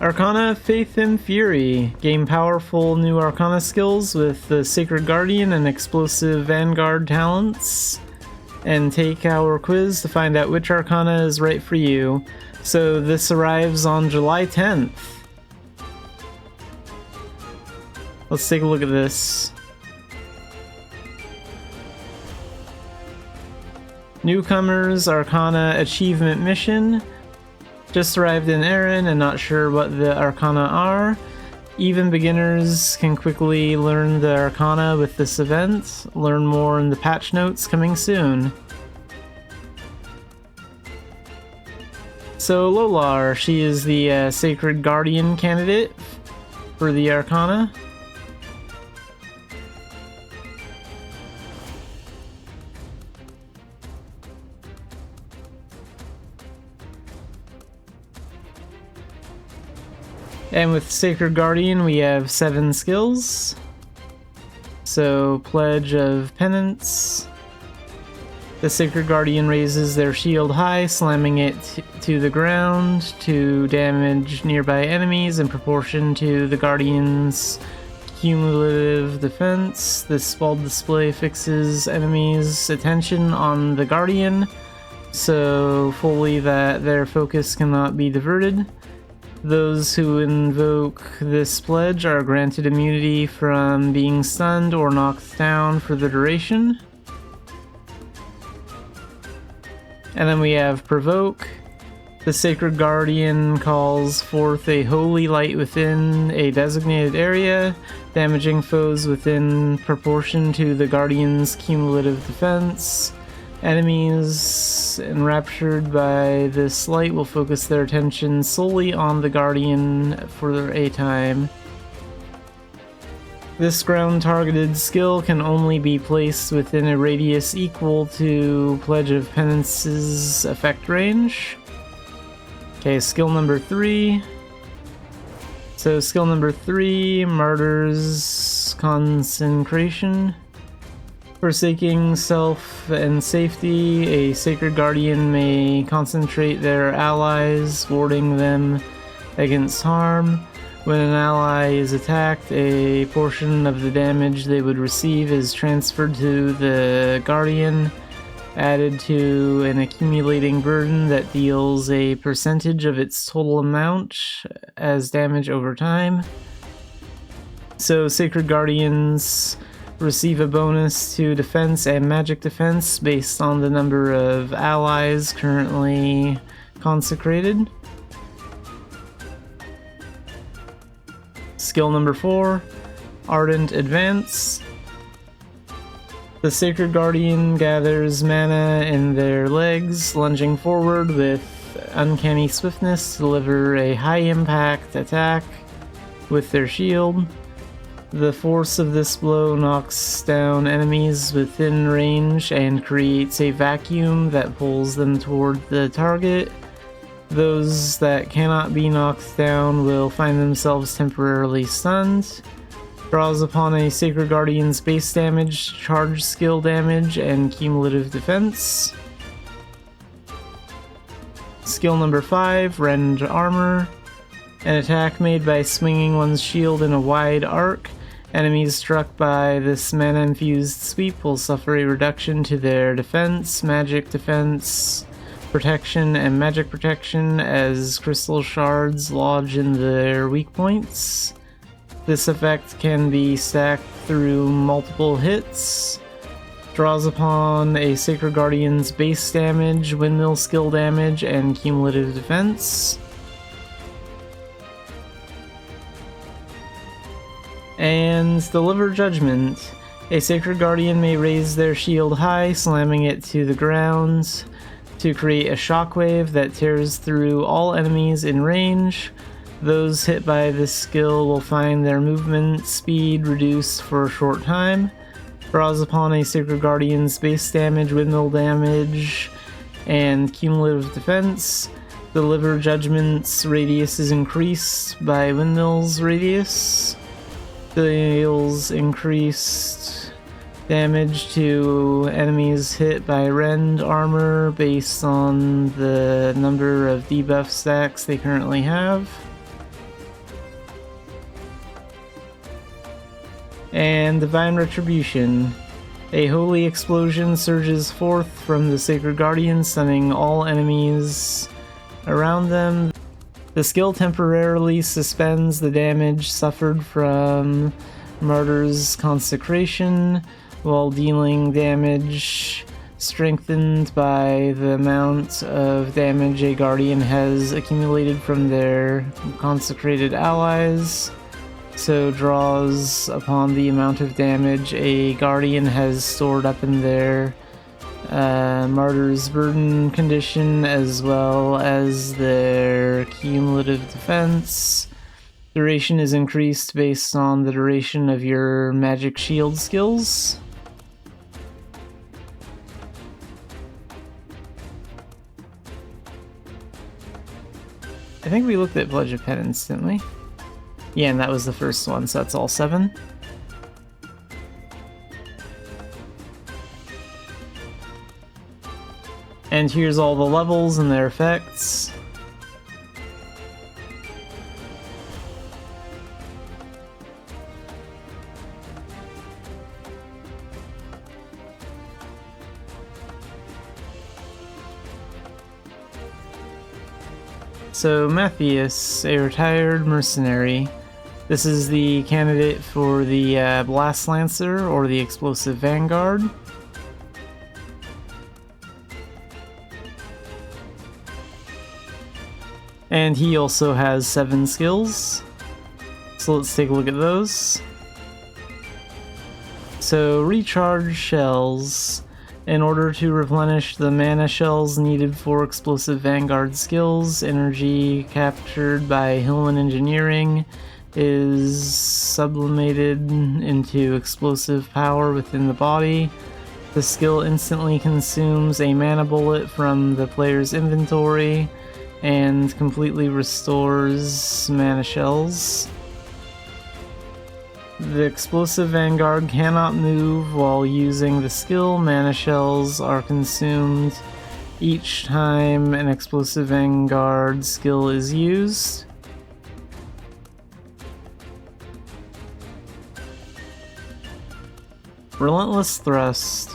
Arcana, Faith and Fury. Gain powerful new Arcana skills with the Sacred Guardian and Explosive Vanguard talents. And take our quiz to find out which Arcana is right for you. So this arrives on July 10th. Let's take a look at this. Newcomers Arcana Achievement Mission. Just arrived in Erin and not sure what the Arcana are. Even beginners can quickly learn the Arcana with this event. Learn more in the patch notes coming soon. So Lolar, she is the Sacred Guardian candidate for the Arcana. And with Sacred Guardian, we have 7 skills. So, Pledge of Penance. The Sacred Guardian raises their shield high, slamming it to the ground to damage nearby enemies in proportion to the Guardian's cumulative defense. This bald display fixes enemies' attention on the Guardian, so fully that their focus cannot be diverted. Those who invoke this pledge are granted immunity from being stunned or knocked down for the duration. And then we have Provoke. The Sacred Guardian calls forth a holy light within a designated area, damaging foes within proportion to the Guardian's cumulative defense. Enemies enraptured by this light will focus their attention solely on the Guardian for a time. This ground-targeted skill can only be placed within a radius equal to Pledge of Penance's effect range. Okay, skill number 3. So skill number 3, Martyr's Consecration. Forsaking self and safety, a Sacred Guardian may concentrate their allies, warding them against harm. When an ally is attacked, a portion of the damage they would receive is transferred to the Guardian, added to an accumulating burden that deals a percentage of its total amount as damage over time. So Sacred Guardians receive a bonus to defense and magic defense based on the number of allies currently consecrated. Skill number 4, Ardent Advance. The Sacred Guardian gathers mana in their legs, lunging forward with uncanny swiftness to deliver a high-impact attack with their shield. The force of this blow knocks down enemies within range and creates a vacuum that pulls them toward the target. Those that cannot be knocked down will find themselves temporarily stunned. Draws upon a Sacred Guardian's base damage, charge skill damage, and cumulative defense. Skill number 5, Rend Armor. An attack made by swinging one's shield in a wide arc. Enemies struck by this mana-infused sweep will suffer a reduction to their defense, magic defense, protection, and magic protection as crystal shards lodge in their weak points. This effect can be stacked through multiple hits. Draws upon a Sacred Guardian's base damage, windmill skill damage, and cumulative defense. And Deliver Judgment. A Sacred Guardian may raise their shield high, slamming it to the ground to create a shockwave that tears through all enemies in range. Those hit by this skill will find their movement speed reduced for a short time. Draws upon a Sacred Guardian's base damage, windmill damage, and cumulative defense. Deliver Judgment's radius is increased by windmill's radius. Deals increased damage to enemies hit by Rend Armor based on the number of debuff stacks they currently have. And Divine Retribution. A holy explosion surges forth from the Sacred Guardian, stunning all enemies around them. The skill temporarily suspends the damage suffered from Martyr's Consecration, while dealing damage strengthened by the amount of damage a Guardian has accumulated from their consecrated allies. So draws upon the amount of damage a Guardian has stored up in their Martyr's Burden condition, as well as their cumulative defense. Duration is increased based on the duration of your magic shield skills. I think we looked at Pledge of Penance, didn't we? Yeah, and that was the first one, so that's all 7. And here's all the levels and their effects. So Matthias, a retired mercenary. This is the candidate for the Blast Lancer or the Explosive Vanguard. And he also has 7 skills. So let's take a look at those. So recharge shells. In order to replenish the mana shells needed for Explosive Vanguard skills, energy captured by Hillman Engineering is sublimated into explosive power within the body. The skill instantly consumes a mana bullet from the player's inventory and completely restores mana shells. The Explosive Vanguard cannot move while using the skill. Mana shells are consumed each time an Explosive Vanguard skill is used. Relentless Thrust.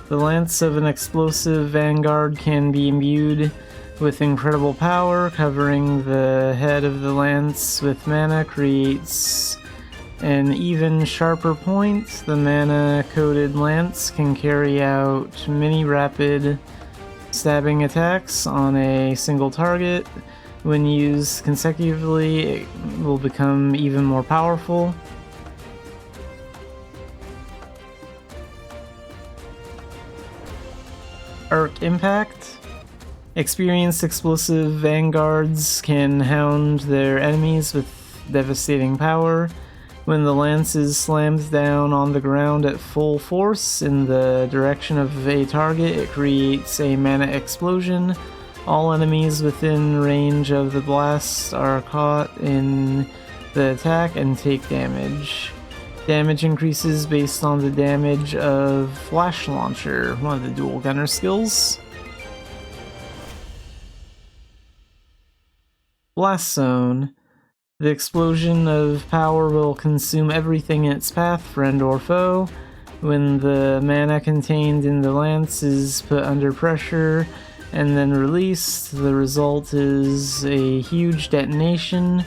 The lance of an Explosive Vanguard can be imbued with incredible power. Covering the head of the lance with mana creates an even sharper point. The mana-coated lance can carry out many rapid stabbing attacks on a single target. When used consecutively, it will become even more powerful. Arc Impact. Experienced Explosive Vanguards can hound their enemies with devastating power. When the lance is slammed down on the ground at full force in the direction of a target, it creates a mana explosion. All enemies within range of the blast are caught in the attack and take damage. Damage increases based on the damage of Flash Launcher, one of the dual gunner skills. Blast Zone. The explosion of power will consume everything in its path, friend or foe. When the mana contained in the lance is put under pressure and then released, the result is a huge detonation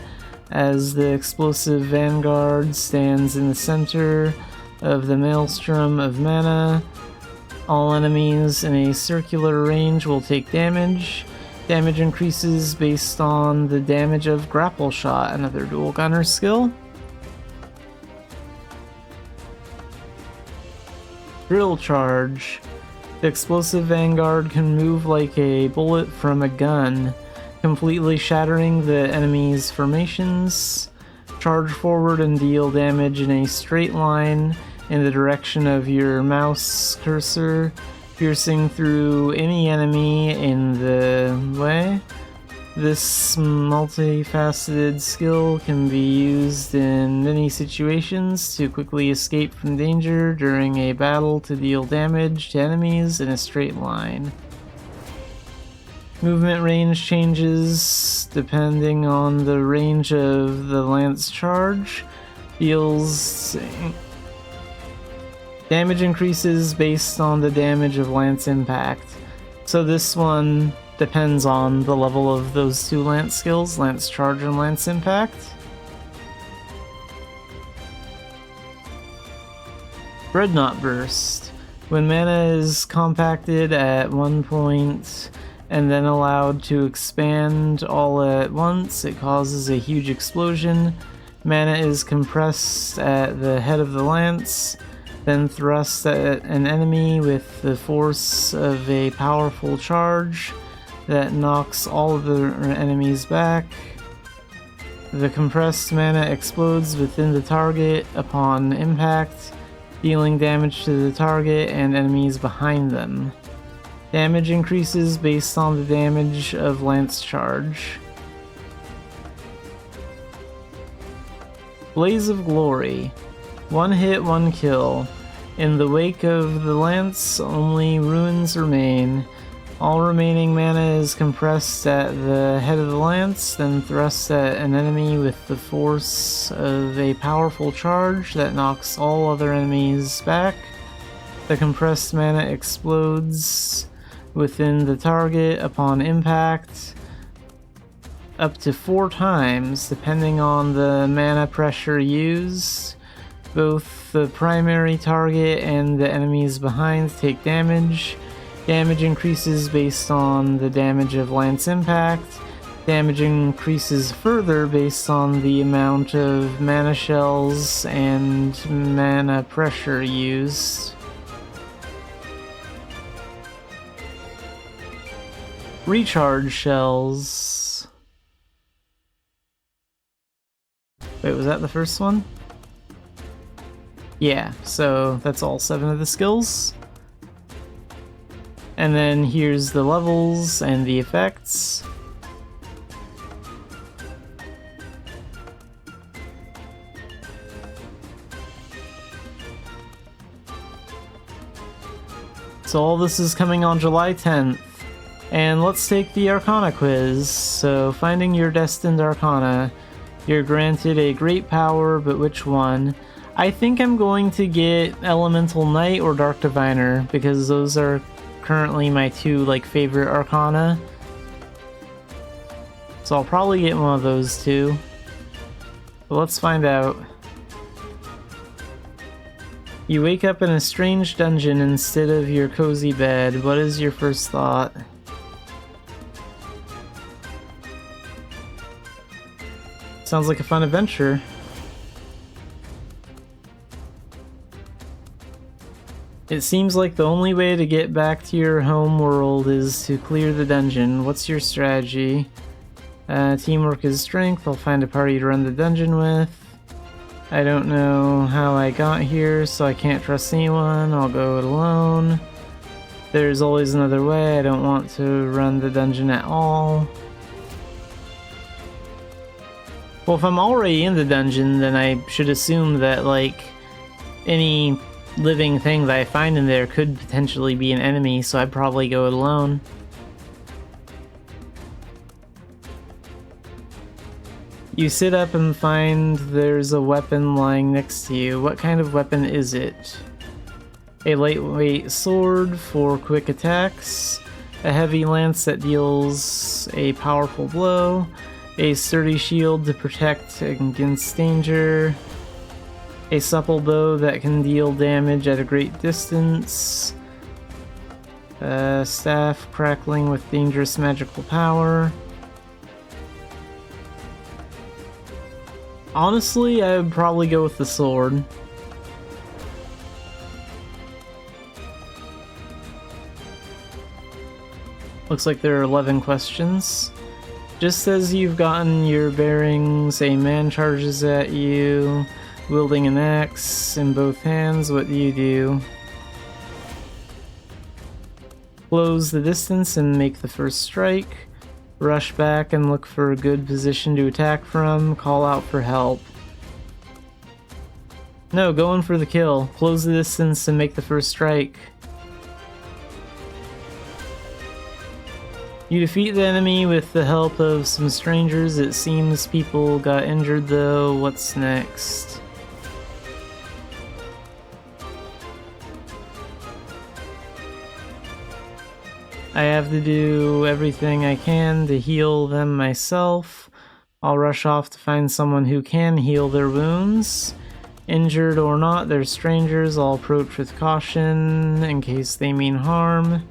as the Explosive Vanguard stands in the center of the maelstrom of mana. All enemies in a circular range will take damage. Damage increases based on the damage of Grapple Shot, another dual gunner skill. Drill Charge. The Explosive Vanguard can move like a bullet from a gun, completely shattering the enemy's formations. Charge forward and deal damage in a straight line in the direction of your mouse cursor, piercing through any enemy in the way. This multifaceted skill can be used in many situations to quickly escape from danger during a battle to deal damage to enemies in a straight line. Movement range changes depending on the range of the lance charge. Deals Damage increases based on the damage of Lance Impact. So this one depends on the level of those two Lance skills, Lance Charge and Lance Impact. Dreadnought Burst. When mana is compacted at 1 point and then allowed to expand all at once, it causes a huge explosion. Mana is compressed at the head of the lance, then thrust at an enemy with the force of a powerful charge that knocks all of the enemies back. The compressed mana explodes within the target upon impact, dealing damage to the target and enemies behind them. Damage increases based on the damage of Lance Charge. Blaze of Glory. 1 hit, 1 kill. In the wake of the lance, only ruins remain. All remaining mana is compressed at the head of the lance, then thrust at an enemy with the force of a powerful charge that knocks all other enemies back. The compressed mana explodes within the target upon impact up to 4 times, depending on the mana pressure used. Both the primary target and the enemies behind take damage. Damage increases based on the damage of Lance Impact. Damage increases further based on the amount of mana shells and mana pressure used. Recharge shells. Wait, was that the first one? Yeah, so that's all 7 of the skills. And then here's the levels and the effects. So all this is coming on July 10th. And let's take the Arcana quiz. So finding your destined Arcana. You're granted a great power, but which one? I think I'm going to get Elemental Knight or Dark Diviner, because those are currently my 2 favorite Arcana. So I'll probably get one of those 2. But let's find out. You wake up in a strange dungeon instead of your cozy bed. What is your first thought? Sounds like a fun adventure. It seems like the only way to get back to your home world is to clear the dungeon. What's your strategy? Teamwork is strength. I'll find a party to run the dungeon with. I don't know how I got here, so I can't trust anyone. I'll go it alone. There's always another way. I don't want to run the dungeon at all. Well, if I'm already in the dungeon, then I should assume that, any living thing that I find in there could potentially be an enemy, so I'd probably go it alone. You sit up and find there's a weapon lying next to you. What kind of weapon is it? A lightweight sword for quick attacks, a heavy lance that deals a powerful blow, a sturdy shield to protect against danger, a supple bow that can deal damage at a great distance, a staff crackling with dangerous magical power. Honestly, I would probably go with the sword. Looks like there are 11 questions. Just as you've gotten your bearings, a man charges at you, wielding an axe in both hands. What do? Close the distance and make the first strike. Rush back and look for a good position to attack from. Call out for help. No, go in for the kill. Close the distance and make the first strike. You defeat the enemy with the help of some strangers. It seems people got injured though. What's next? I have to do everything I can to heal them myself. I'll rush off to find someone who can heal their wounds. Injured or not, they're strangers. I'll approach with caution in case they mean harm.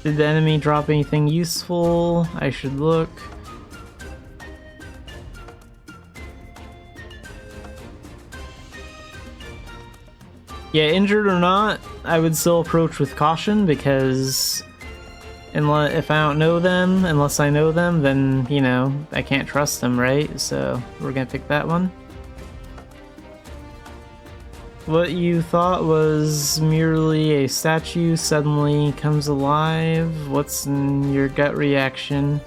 Did the enemy drop anything useful? I should look. Yeah, injured or not, I would still approach with caution because if I don't know them, unless I know them, then, you know, I can't trust them, right? So we're gonna pick that one. What you thought was merely a statue suddenly comes alive. What's in your gut reaction?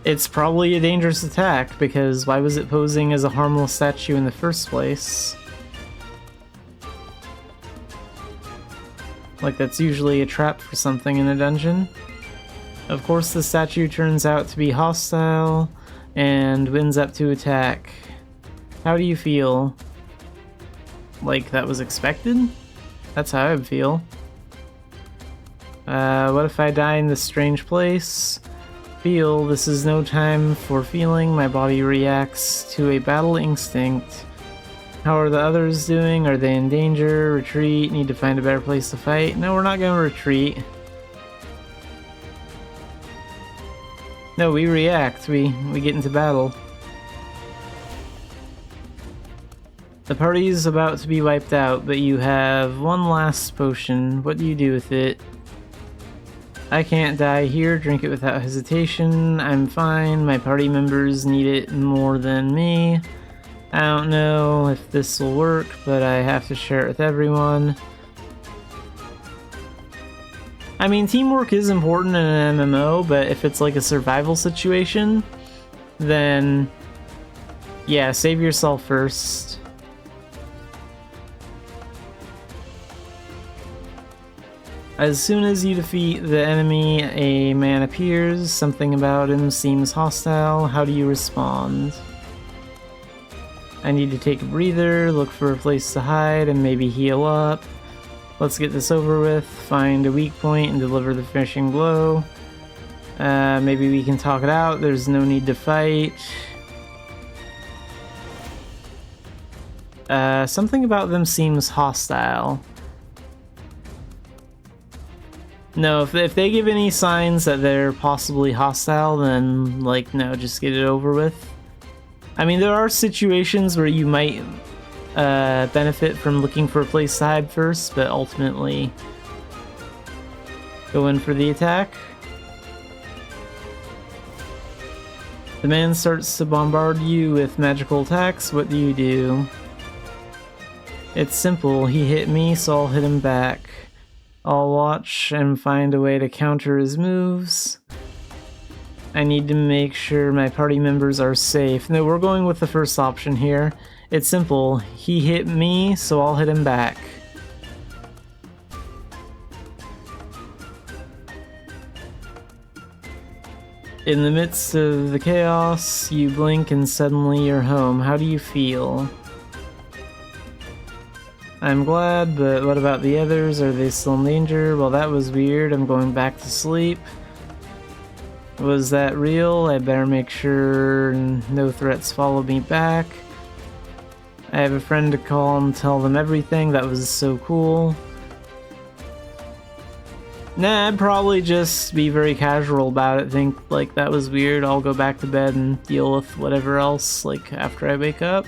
It's probably a dangerous attack, because why was it posing as a harmless statue in the first place? Like, that's usually a trap for something in a dungeon. Of course, the statue turns out to be hostile and wins up to attack. How do you feel? Like that was expected? That's how I would feel. What if I die in this strange place? Feel, this is no time for feeling. My body reacts to a battle instinct. How are the others doing? Are they in danger? Retreat? Need to find a better place to fight? No, we're not going to retreat. No, we react. We get into battle. The party's about to be wiped out, but you have one last potion. What do you do with it? I can't die here. Drink it without hesitation. I'm fine. My party members need it more than me. I don't know if this will work, but I have to share it with everyone. I mean, teamwork is important in an MMO, but if it's like a survival situation, then yeah, save yourself first. As soon as you defeat the enemy, a man appears. Something about him seems hostile. How do you respond? I need to take a breather, look for a place to hide, and maybe heal up. Let's get this over with, find a weak point, and deliver the finishing blow. Maybe we can talk it out. There's no need to fight. Something about them seems hostile. No, if they give any signs that they're possibly hostile, then, like, no, just get it over with. I mean, there are situations where you might benefit from looking for a place to hide first, but ultimately go in for the attack. The man starts to bombard you with magical attacks. What do you do? It's simple. He hit me, so I'll hit him back. I'll watch and find a way to counter his moves. I need to make sure my party members are safe. No, we're going with the first option here. It's simple. He hit me, so I'll hit him back. In the midst of the chaos, you blink and suddenly you're home. How do you feel? I'm glad, but what about the others? Are they still in danger? Well, that was weird. I'm going back to sleep. Was that real? I better make sure no threats follow me back. I have a friend to call and tell them everything. That was so cool. Nah, I'd probably just be very casual about it. Think, like, that was weird. I'll go back to bed and deal with whatever else, like, after I wake up.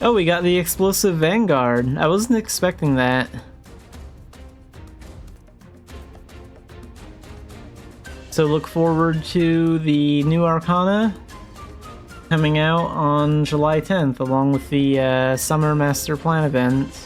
Oh, we got the explosive vanguard. I wasn't expecting that. So look forward to the new Arcana coming out on July 10th, along with the Summer Master Plan event.